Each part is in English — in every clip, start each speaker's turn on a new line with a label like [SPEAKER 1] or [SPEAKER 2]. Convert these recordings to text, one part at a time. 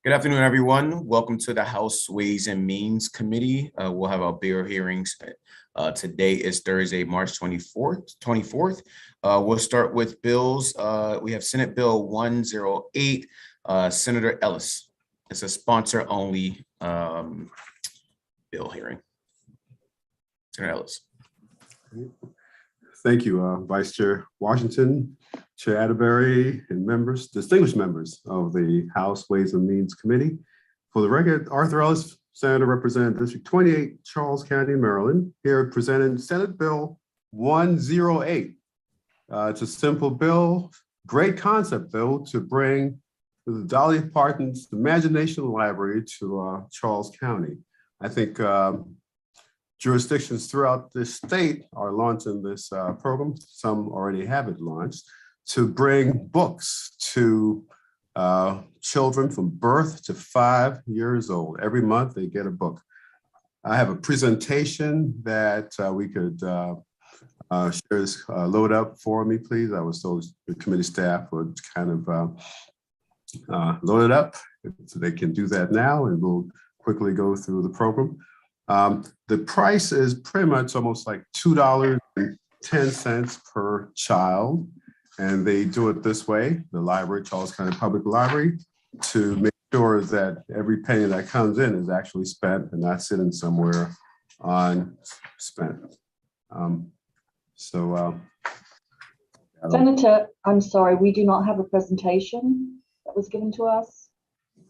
[SPEAKER 1] Good afternoon, everyone. Welcome to the House Ways and Means Committee. We'll have our bill hearings. Today is Thursday, March 24th. We'll start with bills. We have Senate Bill 108, Senator Ellis. It's a sponsor-only bill hearing. Senator Ellis.
[SPEAKER 2] Thank you, Vice Chair Washington, Chair Atterbury, and distinguished members of the House Ways and Means Committee. For the record, Arthur Ellis, Senator representing District 28, Charles County, Maryland, here presenting Senate Bill 108. It's a simple bill, great concept bill to bring the Dolly Parton's Imagination Library to Charles County. I think jurisdictions throughout the state are launching this program. Some already have it launched to bring books to children from birth to 5 years old. Every month they get a book. I have a presentation that we could share this, load up for me, please. I was told the committee staff would kind of load it up, so they can do that now, and we'll quickly go through the program. The price is pretty much almost like $2.10 per child. And they do it this way, the library, Charles County Public Library, to make sure that every penny that comes in is actually spent and not sitting somewhere unspent.
[SPEAKER 3] Senator, I'm sorry, we do not have a presentation that was given to us.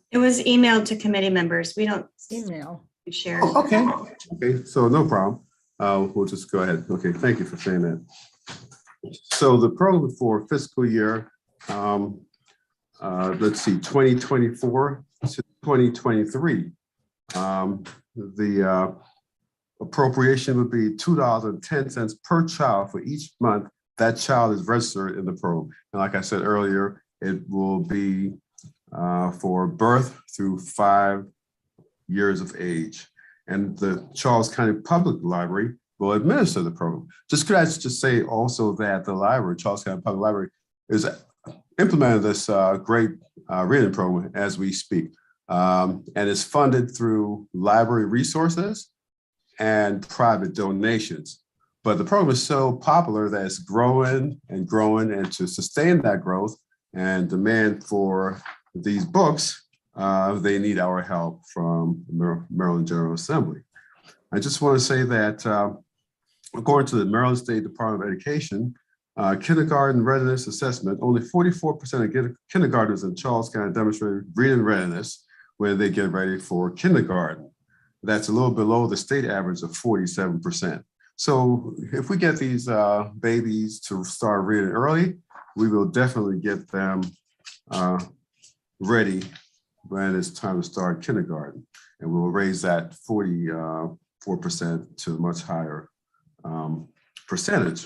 [SPEAKER 4] It was emailed to committee members. We don't share.
[SPEAKER 2] Oh, okay, so no problem. We'll just go ahead. Okay, thank you for saying that. So the program for fiscal year, let's see, 2024 to 2023, the appropriation would be $2.10 per child for each month that child is registered in the program. And like I said earlier, it will be for birth through 5 years of age. And the Charles County Public Library will administer the program. Could I just say also that the library, Charles County Public Library, is implementing this great reading program as we speak. And it's funded through library resources and private donations. But the program is so popular that it's growing and growing, and to sustain that growth and demand for these books, they need our help from the Maryland General Assembly. I just want to say that according to the Maryland State Department of Education, kindergarten readiness assessment, only 44% of kindergartners in Charles County demonstrated reading readiness when they get ready for kindergarten. That's a little below the state average of 47%. So if we get these babies to start reading early, we will definitely get them ready when it's time to start kindergarten. And we'll raise that 44% to a much higher percentage.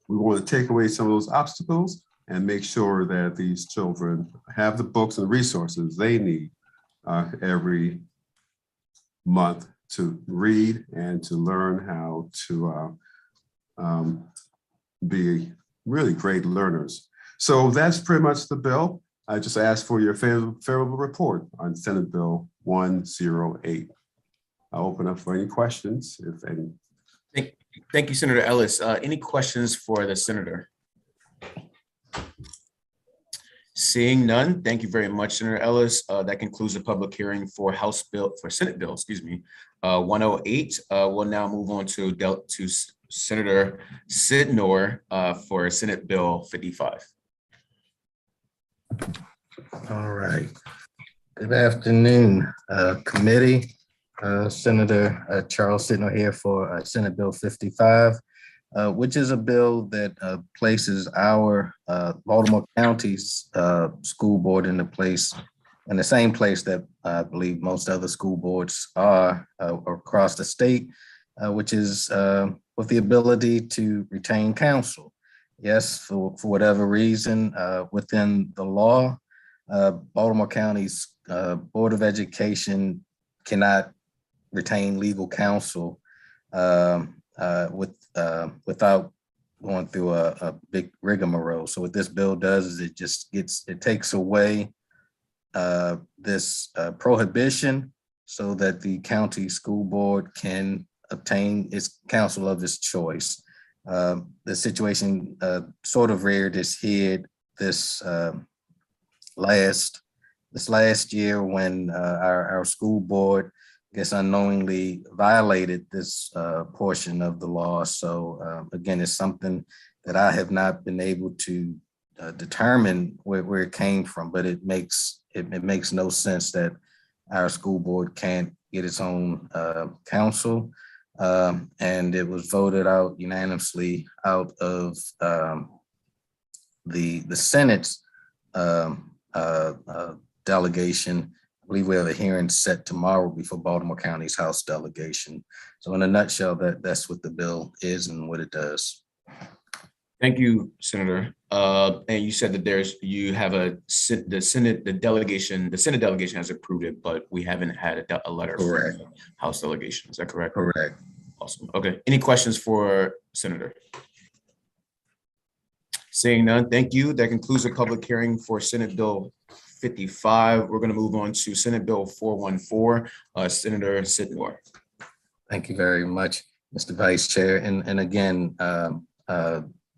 [SPEAKER 2] We want to take away some of those obstacles and make sure that these children have the books and resources they need every month to read and to learn how to be really great learners. So that's pretty much the bill. I just asked for your favorable report on Senate Bill 108. I'll open up for any questions, if any.
[SPEAKER 1] Thank you, Senator Ellis. Any questions for the senator? Seeing none, thank you very much, Senator Ellis. That concludes the public hearing for Senate Bill, 108. We'll now move on to Senator Sidnor for Senate Bill 55.
[SPEAKER 5] All right. Good afternoon, committee. Senator Charles Sidnor here for Senate Bill 55, which is a bill that places our Baltimore County's school board in the same place that I believe most other school boards are across the state, which is with the ability to retain counsel. Yes, for whatever reason, within the law, Baltimore County's Board of Education cannot retain legal counsel without going through a big rigmarole. So what this bill does is it takes away this prohibition so that the county school board can obtain its counsel of its choice. The situation sort of reared its head this last year when our school board, I guess, unknowingly violated this portion of the law. So again, it's something that I have not been able to determine where it came from, but it makes no sense that our school board can't get its own counsel. And it was voted out unanimously out of the Senate's delegation. I believe we have a hearing set tomorrow before Baltimore County's House delegation. So in a nutshell, that's what the bill is and what it does.
[SPEAKER 1] Thank you, Senator. And you said that the Senate delegation has approved it, but we haven't had a letter
[SPEAKER 5] Correct.
[SPEAKER 1] from the House delegation. Is that correct?
[SPEAKER 5] Correct.
[SPEAKER 1] Awesome. Okay. Any questions for Senator? Seeing none, thank you. That concludes the public hearing for Senate Bill 55. We're going to move on to Senate Bill 414. Senator Sitnor.
[SPEAKER 5] Thank you very much, Mr. Vice Chair. And again,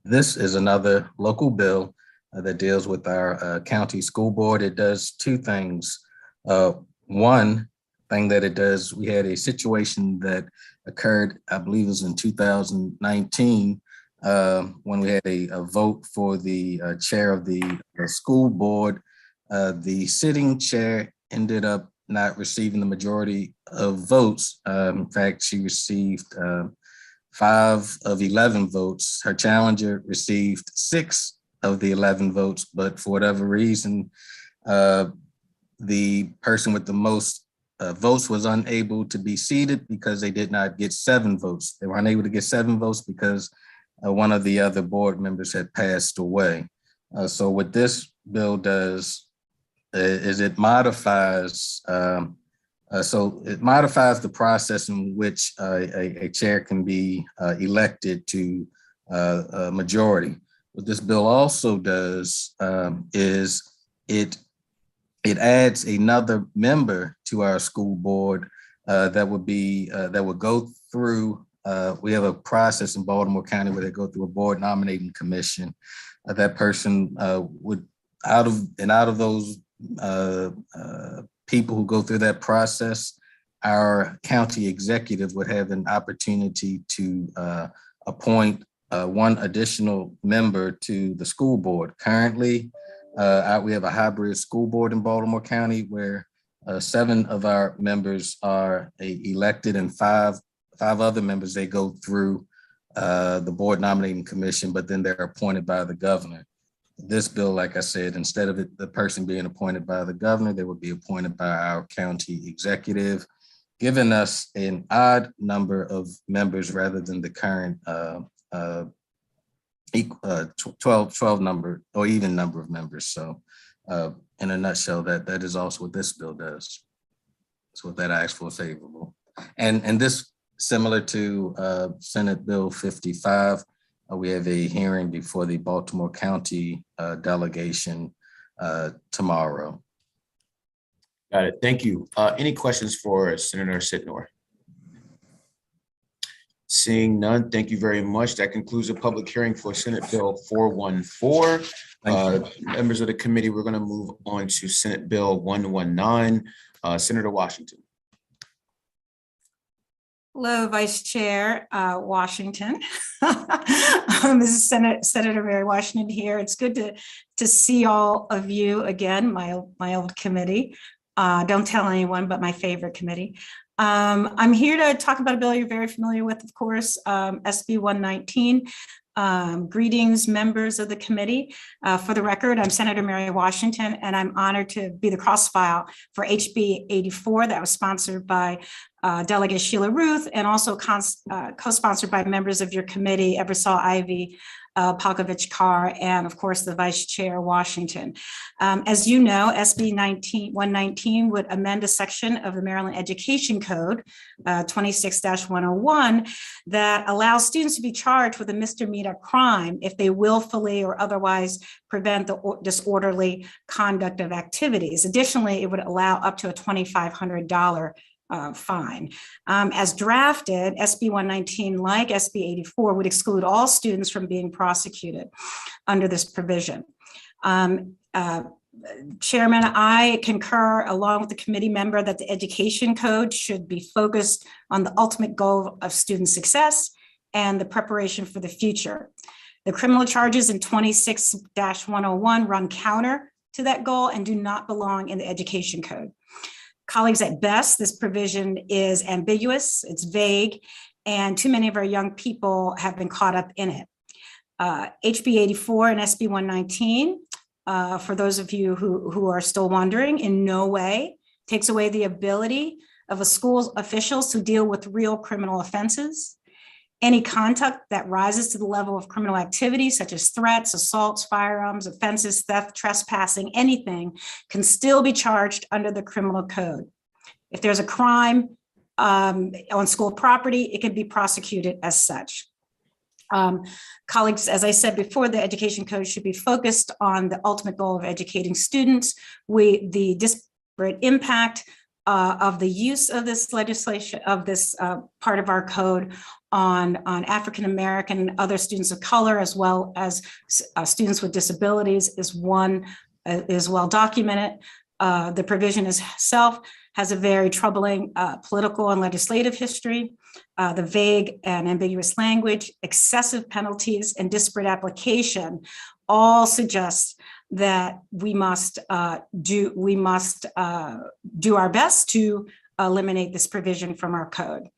[SPEAKER 5] this is another local bill that deals with our county school board. It does two things. One thing that it does, we had a situation that occurred, I believe it was in 2019, when we had a vote for the chair of the school board. The sitting chair ended up not receiving the majority of votes. In fact, she received 5 of 11 votes. Her challenger received 6 of the 11 votes, but for whatever reason, the person with the most votes was unable to be seated because they did not get 7 votes. They were unable to get 7 votes because one of the other board members had passed away. So what this bill does is it modifies the process in which a chair can be elected to a majority. What this bill also does is it adds another member to our school board that would go through. We have a process in Baltimore County where they go through a board nominating commission. That person would out of those people who go through that process, our county executive would have an opportunity to appoint one additional member to the school board. Currently, we have a hybrid school board in Baltimore County where 7 of our members are elected and 5 other members, they go through the board nominating commission, but then they're appointed by the governor. This bill, like I said, instead of the person being appointed by the governor, they would be appointed by our county executive, giving us an odd number of members rather than the current 12 number or even number of members. So in a nutshell, that is also what this bill does. So with that, I ask for favorable. And this, similar to Senate Bill 55, we have a hearing before the Baltimore County delegation tomorrow.
[SPEAKER 1] Got it. Thank you. Any questions for Senator Sitnor? Seeing none, thank you very much. That concludes the public hearing for Senate Bill 414. Members of the committee, we're going to move on to Senate Bill 119. Senator Washington.
[SPEAKER 4] Hello, Vice Chair Washington. This is Senator Mary Washington here. It's good to see all of you again, my old committee. Don't tell anyone, but my favorite committee. I'm here to talk about a bill you're very familiar with, of course, SB 119. Greetings, members of the committee. For the record, I'm Senator Mary Washington, and I'm honored to be the cross-file for HB 84 that was sponsored by Delegate Sheila Ruth and also co-sponsored by members of your committee, Eversol Ivy, Palkovich Carr, and of course, the Vice Chair Washington. As you know, SB 119 would amend a section of the Maryland Education Code, 26-101, that allows students to be charged with a misdemeanor crime if they willfully or otherwise prevent the disorderly conduct of activities. Additionally, it would allow up to a $2,500 fine. As drafted, SB 119, like SB 84, would exclude all students from being prosecuted under this provision. Chairman, I concur along with the committee member that the education code should be focused on the ultimate goal of student success and the preparation for the future. The criminal charges in 26-101 run counter to that goal and do not belong in the education code. Colleagues, at best, this provision is ambiguous, it's vague, and too many of our young people have been caught up in it. HB 84 and SB 119, for those of you who are still wondering, in no way takes away the ability of a school's officials to deal with real criminal offenses. Any conduct that rises to the level of criminal activity, such as threats, assaults, firearms, offenses, theft, trespassing, anything, can still be charged under the criminal code. If there's a crime on school property, it can be prosecuted as such. Colleagues, as I said before, the education code should be focused on the ultimate goal of educating students. The disparate impact of the use of this legislation, of this part of our code on African-American and other students of color, as well as students with disabilities, is well documented. The provision itself has a very troubling political and legislative history. The vague and ambiguous language, excessive penalties, and disparate application all suggest that we must do our best to eliminate this provision from our code.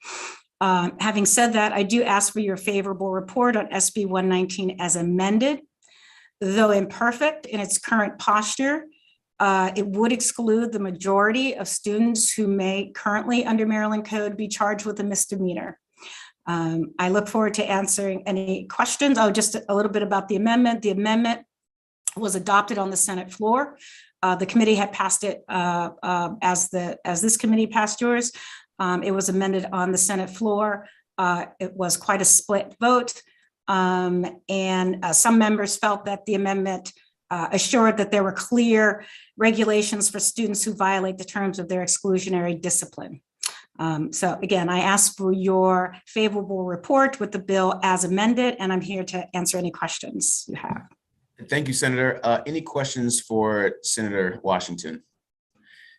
[SPEAKER 4] Having said that, I do ask for your favorable report on SB 119 as amended. Though imperfect in its current posture, it would exclude the majority of students who may currently under Maryland code be charged with a misdemeanor. I look forward to answering any questions. Oh, just a little bit about the amendment. The amendment was adopted on the Senate floor. The committee had passed it as this committee passed yours. It was amended on the Senate floor. It was quite a split vote. And some members felt that the amendment assured that there were clear regulations for students who violate the terms of their exclusionary discipline. So again, I ask for your favorable report with the bill as amended, and I'm here to answer any questions you have.
[SPEAKER 1] Thank you, Senator. Any questions for Senator Washington?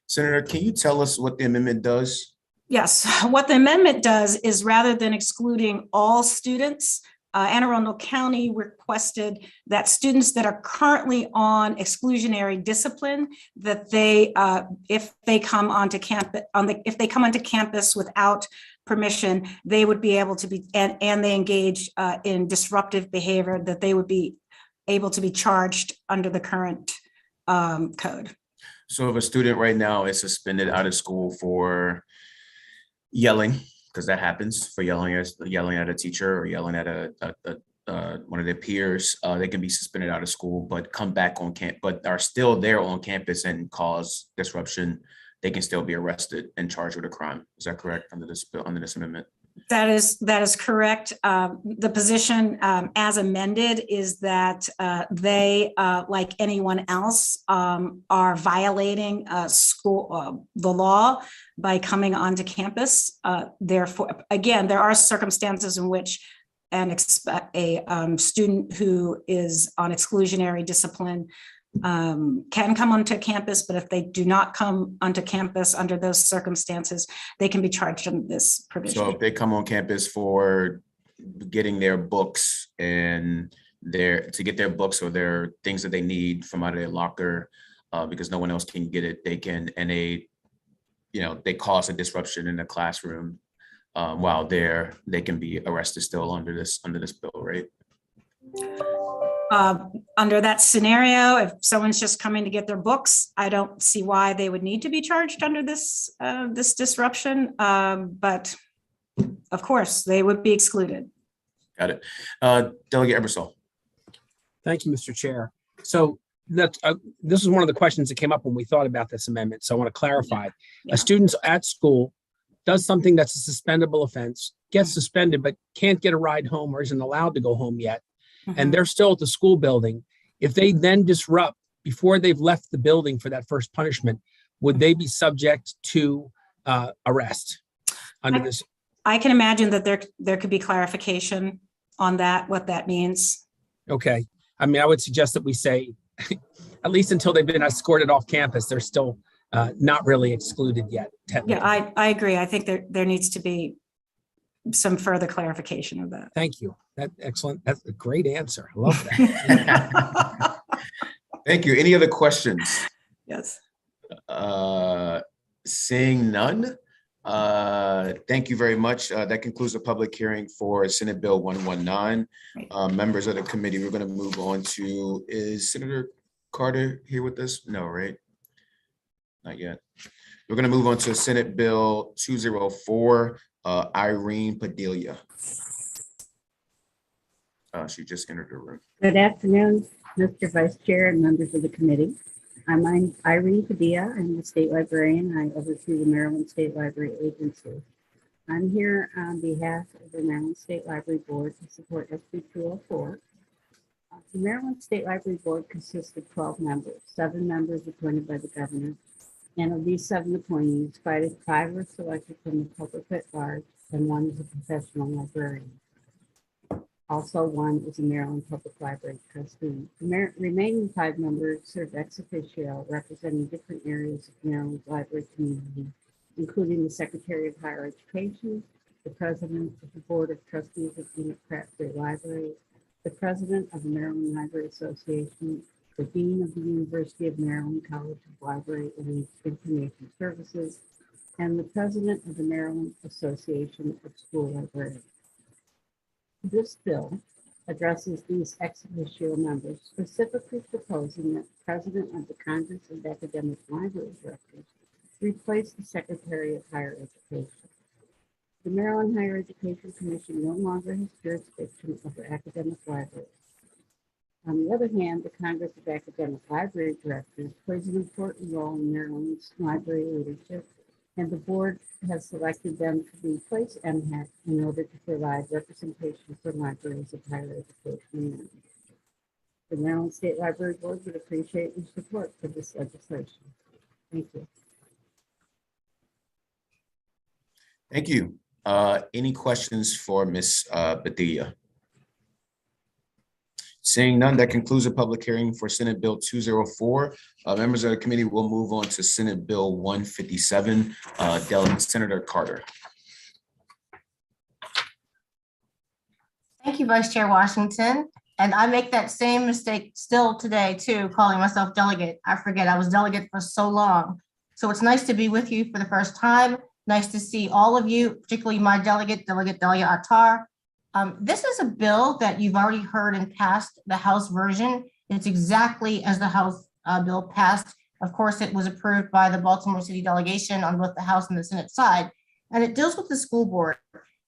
[SPEAKER 1] Senator, can you tell us what the amendment does?
[SPEAKER 4] Yes, what the amendment does is, rather than excluding all students, Anne Arundel County requested that students that are currently on exclusionary discipline, that they, if they come onto campus without permission, they would be able to be, and they engage in disruptive behavior, that they would be able to be charged under the current code.
[SPEAKER 1] So if a student right now is suspended out of school for yelling, because that happens, for yelling at a teacher or yelling at one of their peers, they can be suspended out of school, but come back on campus, but are still there on campus and cause disruption, they can still be arrested and charged with a crime. Is that correct under this bill, under this amendment?
[SPEAKER 4] That is correct. The position as amended is that they, like anyone else, are violating the law by coming onto campus. Therefore, again, there are circumstances in which a student who is on exclusionary discipline can come onto campus, but if they do not come onto campus under those circumstances, they can be charged under this provision.
[SPEAKER 1] So if they come on campus for getting their books and to get their books or their things that they need from out of their locker, because no one else can get it, they can, and they cause a disruption in the classroom while there, they can be arrested still under this bill, right?
[SPEAKER 4] Under that scenario, if someone's just coming to get their books, I don't see why they would need to be charged under this disruption. But of course, they would be excluded.
[SPEAKER 1] Got it. Delegate Ebersol.
[SPEAKER 6] Thank you, Mr. Chair. So that this is one of the questions that came up when we thought about this amendment. So I want to clarify.
[SPEAKER 4] Yeah.
[SPEAKER 6] A student's at school, does something that's a suspendable offense, gets suspended, but can't get a ride home or isn't allowed to go home yet, and they're still at the school building. If they then disrupt before they've left the building for that first punishment, would they be subject to arrest under this?
[SPEAKER 4] I can imagine that there could be clarification on that, what that means.
[SPEAKER 6] Okay. I mean, I would suggest that we say, at least until they've been escorted off campus, they're still not really excluded yet.
[SPEAKER 4] Yeah, I agree. I think there needs to be some further clarification of that.
[SPEAKER 6] Thank you. Excellent. That's a great answer. I love that.
[SPEAKER 1] Thank you. Any other questions?
[SPEAKER 4] Yes.
[SPEAKER 1] Seeing none. Thank you very much. That concludes the public hearing for Senate Bill 119. Members of the committee, we're going to move on to, is Senator Carter here with us? No, right? Not yet. We're going to move on to Senate Bill 204, Irene Padilla. She just entered the room.
[SPEAKER 7] Good afternoon, Mr. Vice Chair and members of the committee. I'm Irene Padilla. I'm the state librarian. I oversee the Maryland State Library Agency. I'm here on behalf of the Maryland State Library Board to support SB 204. The Maryland State Library Board consists of 12 members, 7 members appointed by the governor. And of these 7 appointees, 5 are selected from the public at large, and 1 is a professional librarian. Also, 1 is a Maryland Public Library trustee. The remaining 5 members serve ex officio, representing different areas of Maryland's library community, including the Secretary of Higher Education, the President of the Board of Trustees of Enoch Pratt Free Library, the President of the Maryland Library Association, the Dean of the University of Maryland College of Library and Information Services, and the President of the Maryland Association of School Librarians. This bill addresses these ex officio members, specifically proposing that the President of the Congress of Academic Library Directors replace the Secretary of Higher Education. The Maryland Higher Education Commission no longer has jurisdiction over academic libraries. On the other hand, the Congress of Academic Library Directors plays an important role in Maryland's library leadership, and the board has selected them to replace MHEC in order to provide representation for libraries of higher education. The Maryland State Library Board would appreciate your support for this legislation. Thank you.
[SPEAKER 1] Thank you. Any questions for Ms. Padilla? Seeing none, that concludes the public hearing for Senate Bill 204. Members of the committee will move on to Senate Bill 157. Delegate Senator Carter.
[SPEAKER 8] Thank you, Vice Chair Washington. And I make that same mistake still today too, calling myself delegate. I forget I was delegate for so long. So it's nice to be with you for the first time. Nice to see all of you, particularly my Delegate Attar. This is a bill that you've already heard and passed the House version. It's exactly as the House bill passed. Of course, it was approved by the Baltimore City delegation on both the House and the Senate side, and it deals with the school board.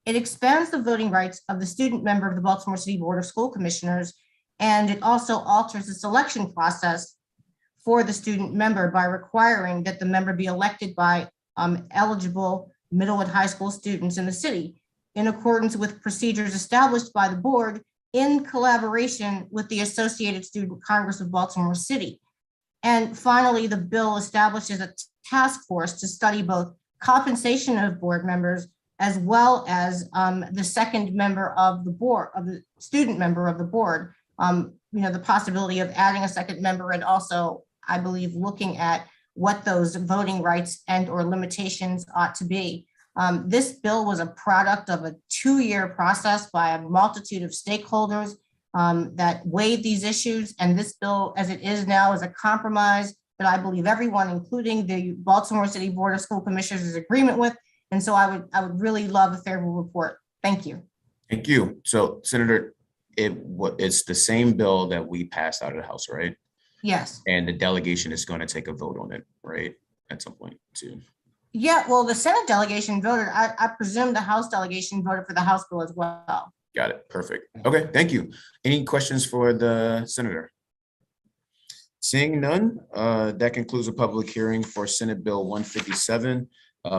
[SPEAKER 8] It expands the voting rights of the student member of the Baltimore City Board of School Commissioners, and it also alters the selection process for the student member by requiring that the member be elected by eligible middle and high school students in the city, in accordance with procedures established by the board in collaboration with the Associated Student Congress of Baltimore City. And finally, the bill establishes a task force to study both compensation of board members as well as the second member of the board, of the student member of the board, the possibility of adding a second member, and also, I believe, looking at what those voting rights and or limitations ought to be. This bill was a product of a 2-year process by a multitude of stakeholders that weighed these issues. And this bill, as it is now, is a compromise that I believe everyone, including the Baltimore City Board of School Commissioners, is in agreement with. And so I would really love a favorable report. Thank you.
[SPEAKER 1] Thank you. So, Senator, it's the same bill that we passed out of the House, right?
[SPEAKER 8] Yes.
[SPEAKER 1] And the delegation is going to take a vote on it, right? At some point too.
[SPEAKER 8] Yeah, well, the Senate delegation voted. I presume the House delegation voted for the House bill as well.
[SPEAKER 1] Got it. Perfect. Okay, thank you. Any questions for the senator? Seeing none, that concludes the public hearing for Senate Bill 157.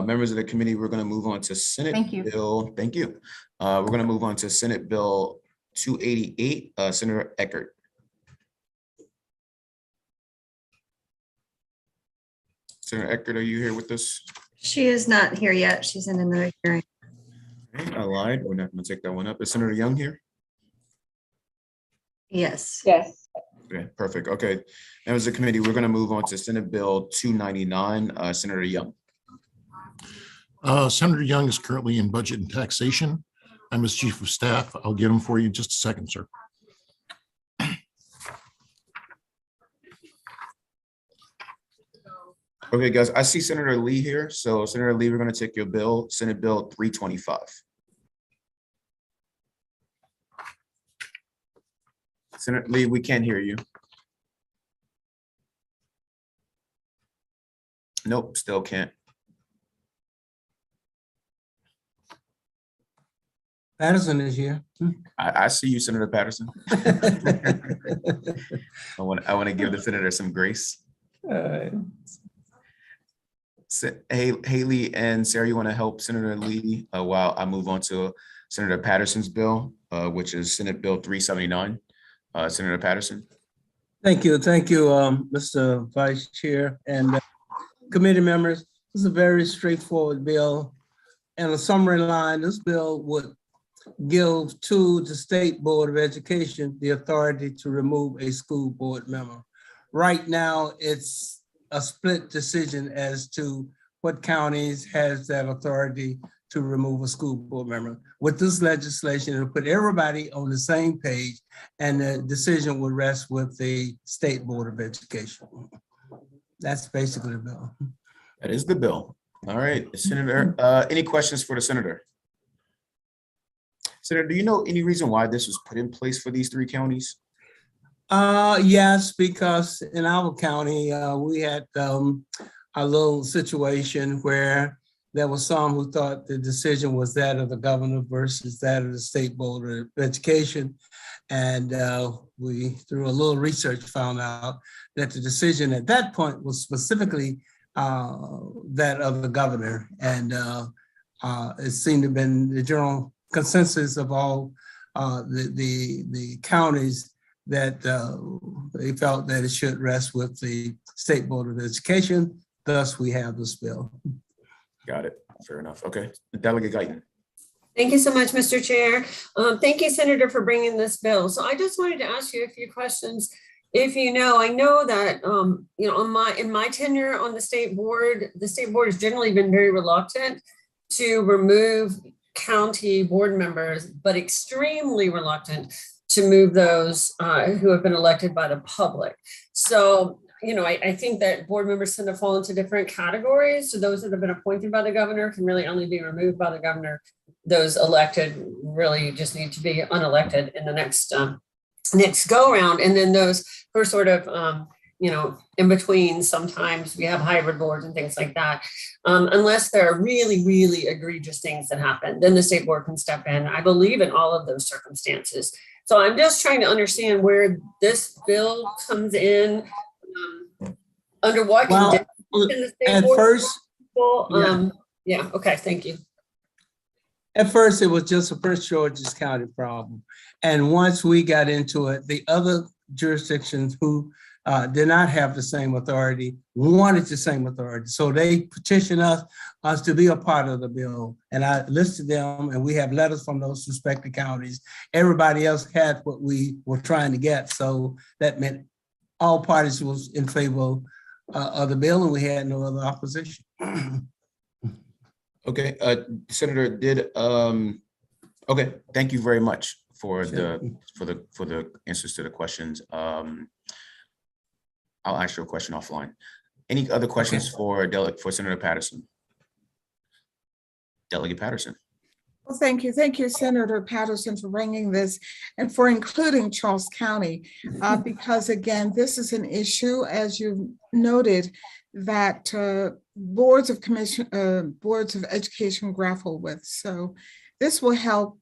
[SPEAKER 1] Members of the committee, we're going to move on to Senate
[SPEAKER 8] Thank you.
[SPEAKER 1] Bill. Thank you. We're going to move on to Senate Bill 288. Senator Eckert. Senator Eckert, are you here with us?
[SPEAKER 9] She is not here yet. She's in another hearing.
[SPEAKER 1] Okay, I lied. We're not going to take that one up. Is Senator Young here?
[SPEAKER 9] Yes.
[SPEAKER 3] Yes.
[SPEAKER 1] Okay, perfect. Okay. Members of the committee, we're going to move on to Senate Bill 299. Senator Young.
[SPEAKER 10] Senator Young is currently in budget and taxation. I'm his chief of staff. I'll get him for you in just a second, sir.
[SPEAKER 1] Okay, guys, I see Senator Lee here. So Senator Lee, we're going to take your bill, Senate Bill 325. Senator Lee, we can't hear you. Nope, still can't.
[SPEAKER 11] Patterson is here.
[SPEAKER 1] I see you, Senator Patterson. I want to give the senator some grace. Haley and Sarah, you want to help Senator Lee while I move on to Senator Patterson's bill, which is Senate Bill 379. Senator Patterson.
[SPEAKER 11] Thank you, Mr. Vice Chair and committee members. This is a very straightforward bill. And a summary line, this bill would give to the State Board of Education the authority to remove a school board member. Right now, it's a split decision as to what counties has that authority to remove a school board member. With this legislation, it'll put everybody on the same page and the decision will rest with the State Board of Education. That's basically the bill.
[SPEAKER 1] That is the bill. All right, Senator, any questions for the senator? Senator, do you know any reason why this was put in place for these three counties?
[SPEAKER 11] Yes, because in our county, we had a little situation where there were some who thought the decision was that of the governor versus that of the State Board of Education. And we, through a little research, found out that the decision at that point was specifically that of the governor. And it seemed to have been the general consensus of all the counties that they felt that it should rest with the State Board of Education. Thus, we have this bill.
[SPEAKER 1] Got it. Fair enough. Okay. Delegate Guyton.
[SPEAKER 9] Thank you so much, Mr. Chair. Thank you, Senator, for bringing this bill. So I just wanted to ask you a few questions. If I know that, in my tenure on the state board has generally been very reluctant to remove county board members, but extremely reluctant to move those who have been elected by the public. So, I think that board members tend to fall into different categories. So those that have been appointed by the governor can really only be removed by the governor. Those elected really just need to be unelected in the next go around. And then those who are sort of, in between, sometimes we have hybrid boards and things like that. Unless there are really, really egregious things that happen, then the state board can step in. I believe in all of those circumstances. So I'm just trying to understand where this bill comes in, under what conditions in the state
[SPEAKER 11] at
[SPEAKER 9] board
[SPEAKER 11] first,
[SPEAKER 9] okay, thank you.
[SPEAKER 11] At first, it was just a Prince George's County problem. And once we got into it, the other jurisdictions who did not have the same authority wanted the same authority. So they petitioned us to be a part of the bill. And I listed them, and we have letters from those respective counties. Everybody else had what we were trying to get. So that meant all parties was in favor of the bill, and we had no other opposition.
[SPEAKER 1] Okay, Senator, okay, thank you very much for the answers to the questions. I'll ask you a question offline. Any other questions for Senator Patterson? Delegate Patterson.
[SPEAKER 12] Well, thank you, Senator Patterson, for bringing this and for including Charles County, because again, this is an issue, as you noted, that boards of education grapple with. So this will help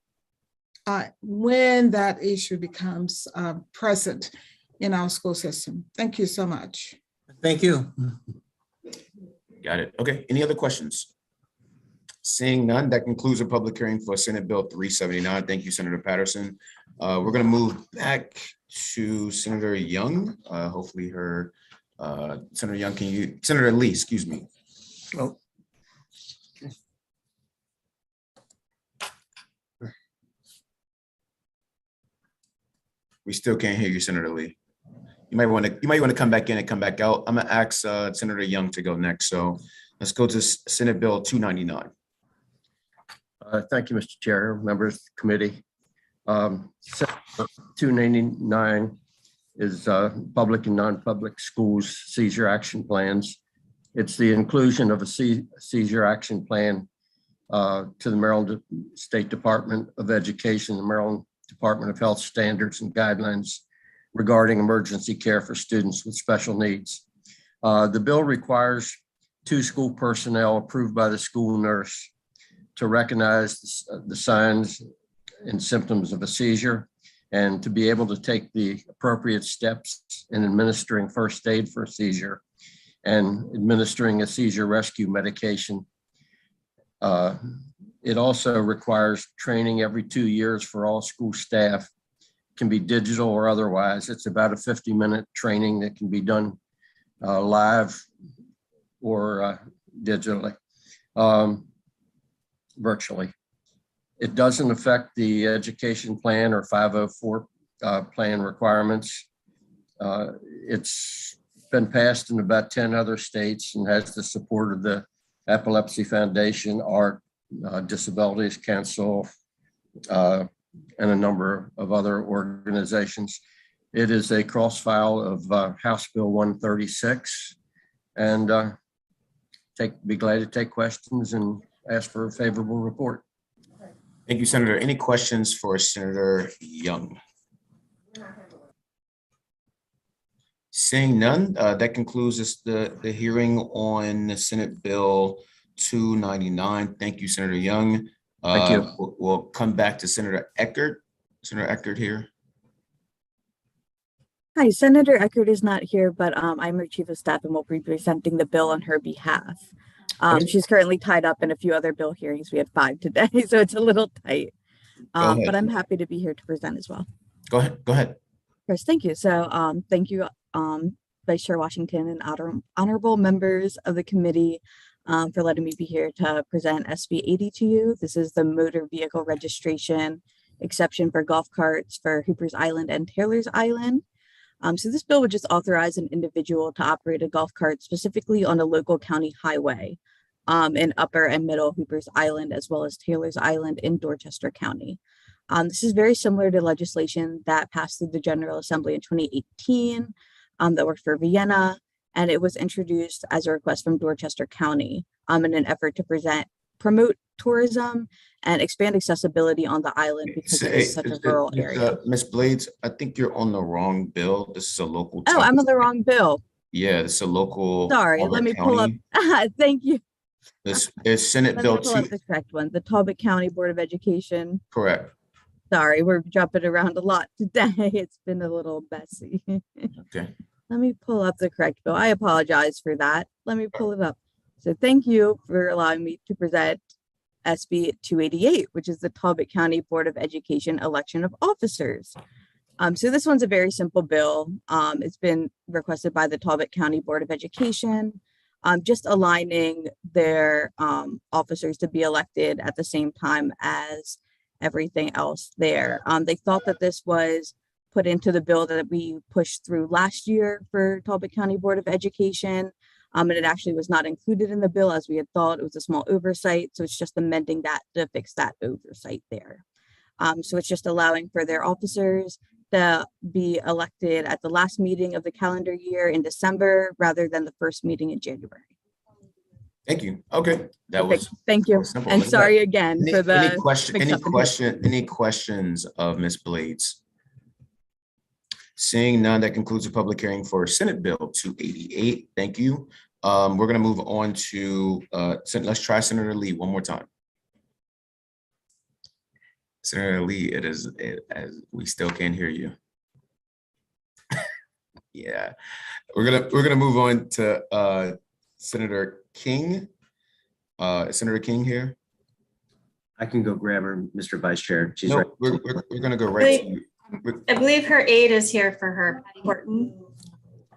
[SPEAKER 12] when that issue becomes present in our school system. Thank you so much.
[SPEAKER 11] Thank you.
[SPEAKER 1] Got it. Okay, any other questions? Seeing none, that concludes the public hearing for Senate Bill 379. Thank you, Senator Patterson. We're going to move back to Senator Young. Hopefully her, Senator Young, Senator Lee, excuse me.
[SPEAKER 5] Oh.
[SPEAKER 1] We still can't hear you, Senator Lee. You might want to come back in and come back out. I'm gonna ask Senator Young to go next. So let's go to Senate Bill 299.
[SPEAKER 13] Thank you, Mr. Chair, members of the committee. 299 is public and non-public schools seizure action plans. It's the inclusion of a seizure action plan to the Maryland State Department of Education, the Maryland Department of Health Standards and Guidelines regarding emergency care for students with special needs. The bill requires 2 school personnel approved by the school nurse to recognize the signs and symptoms of a seizure and to be able to take the appropriate steps in administering first aid for a seizure and administering a seizure rescue medication. It also requires training every 2 years for all school staff. It can be digital or otherwise. It's about a 50-minute training that can be done live or digitally, virtually. It doesn't affect the education plan or 504 plan requirements. It's been passed in about 10 other states and has the support of the Epilepsy Foundation, ARC, Disabilities Council, and a number of other organizations. It is a cross file of House Bill 136, and be glad to take questions and ask for a favorable report.
[SPEAKER 1] Thank you, Senator. Any questions for Senator Young? Seeing none, that concludes the hearing on the Senate Bill 299. Thank you, Senator Young.
[SPEAKER 13] Thank you.
[SPEAKER 1] We'll come back to Senator Eckert. Senator Eckert here.
[SPEAKER 14] Hi, Senator Eckert is not here, but I'm her chief of staff and will be presenting the bill on her behalf. She's currently tied up in a few other bill hearings. We had 5 today, so it's a little tight. But I'm happy to be here to present as well.
[SPEAKER 1] Go ahead. Go ahead.
[SPEAKER 14] First, thank you. So thank you, Vice Chair Washington and honorable members of the committee for letting me be here to present SB 80 to you. This is the motor vehicle registration exception for golf carts for Hooper's Island and Taylor's Island. So this bill would just authorize an individual to operate a golf cart specifically on a local county highway in Upper and Middle Hooper's Island, as well as Taylor's Island in Dorchester County. This is very similar to legislation that passed through the General Assembly in 2018 that worked for Vienna, and it was introduced as a request from Dorchester County in an effort to promote tourism and expand accessibility on the island because it is such a rural area.
[SPEAKER 1] Ms. Blades, I think you're on the wrong bill. This is a local.
[SPEAKER 14] Oh, I'm on the wrong bill.
[SPEAKER 1] Yeah, this is a local.
[SPEAKER 14] Sorry, let me pull up. Thank you.
[SPEAKER 1] This is Senate Bill 2.
[SPEAKER 14] The correct one, the Talbot County Board of Education.
[SPEAKER 1] Correct.
[SPEAKER 14] Sorry, we're jumping around a lot today. It's been a little messy.
[SPEAKER 1] Okay.
[SPEAKER 14] Let me pull up the correct bill. I apologize for that. Let me pull it up. So thank you for allowing me to present SB 288, which is the Talbot County Board of Education election of officers. So this one's a very simple bill. It's been requested by the Talbot County Board of Education, just aligning their officers to be elected at the same time as everything else there. They thought that this was put into the bill that we pushed through last year for Talbot County Board of Education. And it actually was not included in the bill as we had thought. It was a small oversight. So it's just amending that to fix that oversight there. So it's just allowing for their officers to be elected at the last meeting of the calendar year in December rather than the first meeting in January.
[SPEAKER 1] Thank you. Okay. That was.
[SPEAKER 14] Thank you.
[SPEAKER 1] Simple.
[SPEAKER 14] And sorry again for the.
[SPEAKER 1] Any questions of Ms. Blades? Seeing none, that concludes the public hearing for Senate Bill 288. Thank you. We're going to move on to, let's try Senator Lee one more time. Senator Lee, as we still can't hear you. Yeah, we're gonna move on to Senator King. Is Senator King here?
[SPEAKER 15] I can go grab her, Mr. Vice Chair. She's
[SPEAKER 1] No,
[SPEAKER 15] right.
[SPEAKER 1] we're gonna go right to you.
[SPEAKER 16] I believe her aide is here for her.
[SPEAKER 17] Horton.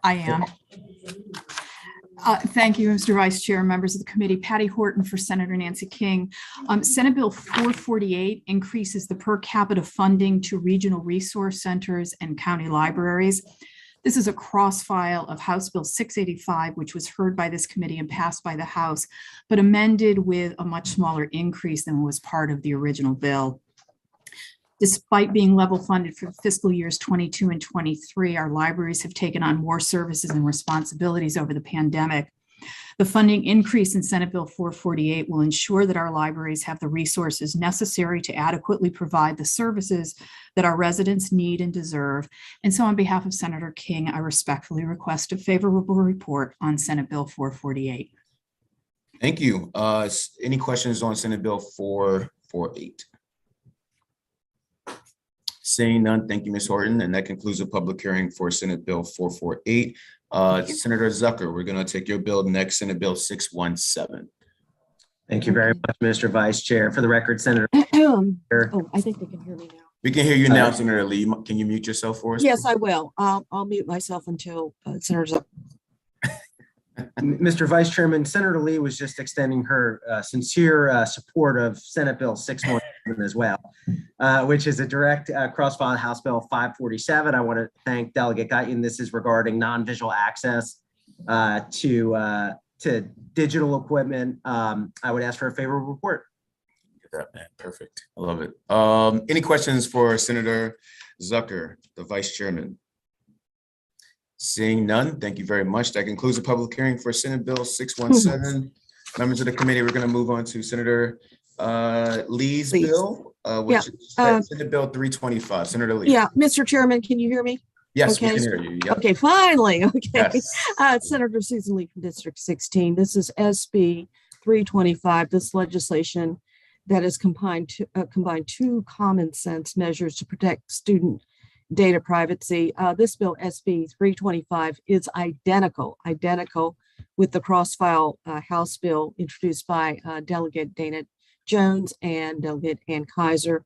[SPEAKER 17] I am. Thank you, Mr. Vice Chair, members of the committee. Patty Horton for Senator Nancy King. Senate Bill 448 increases the per capita funding to regional resource centers and county libraries. This is a cross-file of House Bill 685, which was heard by this committee and passed by the House, but amended with a much smaller increase than was part of the original bill. Despite being level funded for fiscal years 22 and 23, our libraries have taken on more services and responsibilities over the pandemic. The funding increase in Senate Bill 448 will ensure that our libraries have the resources necessary to adequately provide the services that our residents need and deserve. And so on behalf of Senator King, I respectfully request a favorable report on Senate Bill 448.
[SPEAKER 1] Thank you. Any questions on Senate Bill 448? Seeing none, thank you, Ms. Horton. And that concludes the public hearing for Senate Bill 448. Senator Zucker, we're going to take your bill next, Senate Bill 617.
[SPEAKER 15] Thank you very much, Mr. Vice Chair. For the record, Senator.
[SPEAKER 18] Oh, I think they can hear me now.
[SPEAKER 1] We can hear you now, Senator Lee. Can you mute yourself for us?
[SPEAKER 18] Yes, I will. I'll mute myself until Senator Zucker.
[SPEAKER 15] Mr. Vice Chairman, Senator Lee was just extending her sincere support of Senate Bill 617 as well, which is a direct cross-file House Bill 547. I want to thank Delegate Guyton. This is regarding non-visual access to digital equipment. I would ask for a favorable report.
[SPEAKER 1] That, man, perfect. I love it. Any questions for Senator Zucker, the Vice Chairman? Seeing none, thank you very much. That concludes the public hearing for Senate Bill 617. Members of the committee, we're going to move on to Senator Lee's bill, which is Senate Bill 325. Senator Lee.
[SPEAKER 18] Yeah, Mr. Chairman, can you hear me?
[SPEAKER 1] Yes,
[SPEAKER 18] okay.
[SPEAKER 1] We can hear you. Yep.
[SPEAKER 18] Okay, finally. Okay.
[SPEAKER 1] Yes.
[SPEAKER 18] Senator Susan Lee from District 16. This is SB 325. This legislation that has combined two common sense measures to protect student data privacy. This bill, SB 325, is identical with the cross-file House bill introduced by Delegate Dana Jones and Delegate Ann Kaiser,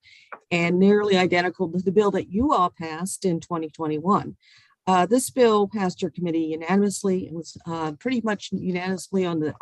[SPEAKER 18] and nearly identical to the bill that you all passed in 2021. This bill passed your committee unanimously. It was pretty much unanimously on the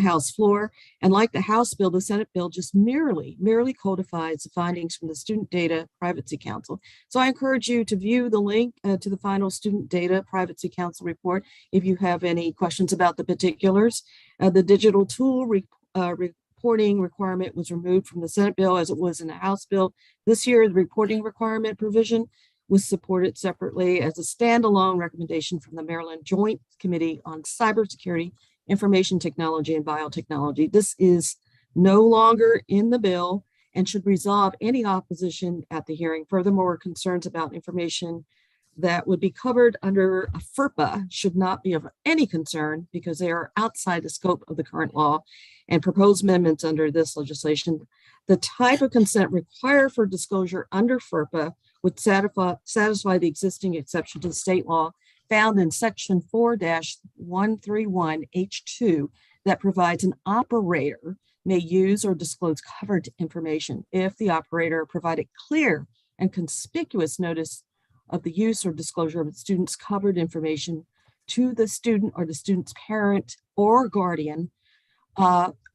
[SPEAKER 18] House floor. And like the House bill, the Senate bill just merely codifies the findings from the Student Data Privacy Council. So I encourage you to view the link to the final Student Data Privacy Council report if you have any questions about the particulars. The digital tool reporting requirement was removed from the Senate bill as it was in the House bill. This year, the reporting requirement provision was supported separately as a standalone recommendation from the Maryland Joint Committee on Cybersecurity, Information Technology and Biotechnology. This is no longer in the bill and should resolve any opposition at the hearing. Furthermore, concerns about information that would be covered under a FERPA should not be of any concern because they are outside the scope of the current law, and proposed amendments under this legislation. The type of consent required for disclosure under FERPA would satisfy the existing exception to the state law found in section 4-131H2 that provides an operator may use or disclose covered information if the operator provided clear and conspicuous notice of the use or disclosure of the student's covered information to the student or the student's parent or guardian,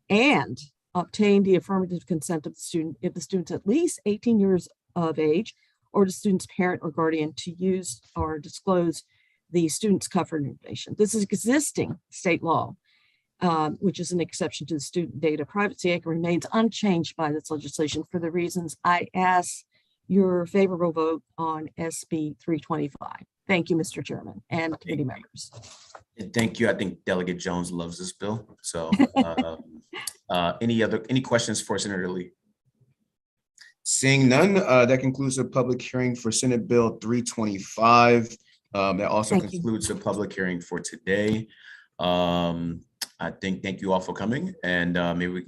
[SPEAKER 18] and obtain the affirmative consent of the student if the student's at least 18 years of age, or the student's parent or guardian to use or disclose the student's covered information. This is existing state law, which is an exception to the Student Data Privacy Act, remains unchanged by this legislation for the reasons I ask your favorable vote on SB 325. Thank you, Mr. Chairman and committee members.
[SPEAKER 1] Thank you. I think Delegate Jones loves this bill. So any questions for Senator Lee? Seeing none, that concludes the public hearing for Senate Bill 325. That also concludes the public hearing for today. Thank you all for coming, and maybe we